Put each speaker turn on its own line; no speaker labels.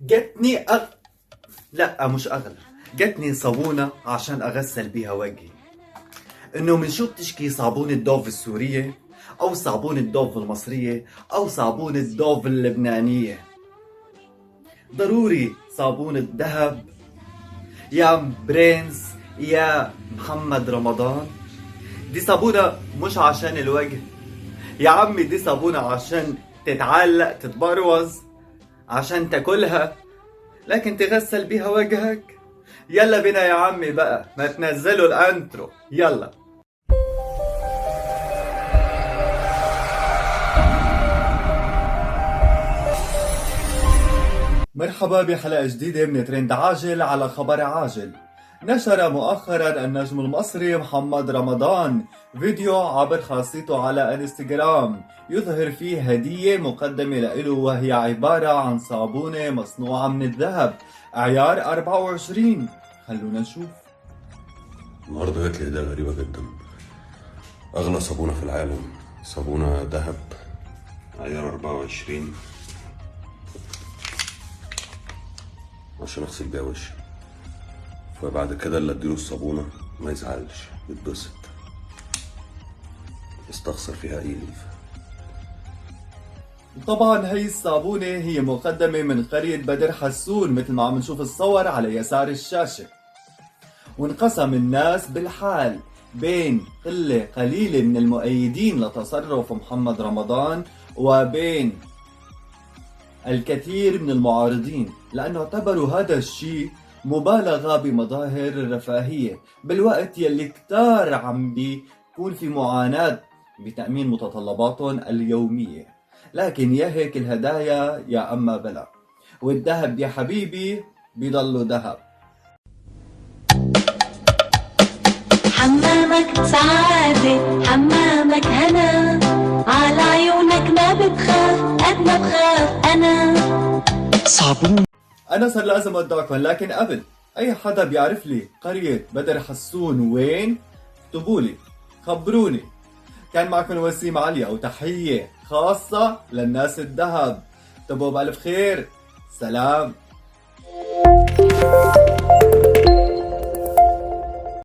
جتني لا مش أغلى. جتني صابونة عشان أغسل بيها وجهي. إنه من شو بتشكي صابونة دوف السورية أو صابونة دوف المصرية أو صابونة دوف اللبنانية؟ ضروري صابونة ذهب يا برنس يا محمد رمضان. دي صابونة مش عشان الوجه يا عمي، دي صابونة عشان تتعلق تتبروز، عشان تاكلها لكن تغسل بيها وجهك. يلا بينا يا عمي بقى، ما تنزلوا الانترو يلا. مرحبا بحلقة جديدة من ترند عاجل على خبر عاجل. نشر مؤخرا النجم المصري محمد رمضان فيديو عبر خاصيته على انستغرام يظهر فيه هدية مقدمة له، وهي عبارة عن صابونة مصنوعة من الذهب عيار 24. خلونا نشوف.
النهارده جات لي هدية غريبة جدا. أغلى صابونة في العالم، صابونة ذهب عيار 24 عشان أغسل بيها وشي. فبعد كده اللي أديله الصابونة ما يزعلش، يتبسط، يستخسر فيها أي ليفة.
طبعا هي الصابونة هي مقدمة من قرية بدر حسون مثل ما عم نشوف الصور على يسار الشاشة، وانقسم الناس بالحال بين قلة قليلة من المؤيدين لتصرف محمد رمضان وبين الكثير من المعارضين، لأنه اعتبروا هذا الشيء مبالغة بمظاهر الرفاهية بالوقت يلي كتار عم بيكون في معاناة بتأمين متطلباتهم اليومية. لكن يا هيك الهدايا يا أما بلا، والذهب يا حبيبي بيضلوا ذهب.
حمامك سعادة، حمامك هنا، على عيونك ما بتخاف قد ما بخاف أنا.
صابون. أنا صار لازم أودعكم، لكن قبل أي حدا بيعرف لي قرية بدر حسون وين؟ اكتبولي خبروني. كان معكم وسيم عليا، وتحية خاصة للناس الذهب. تبقوا بألف خير. سلام.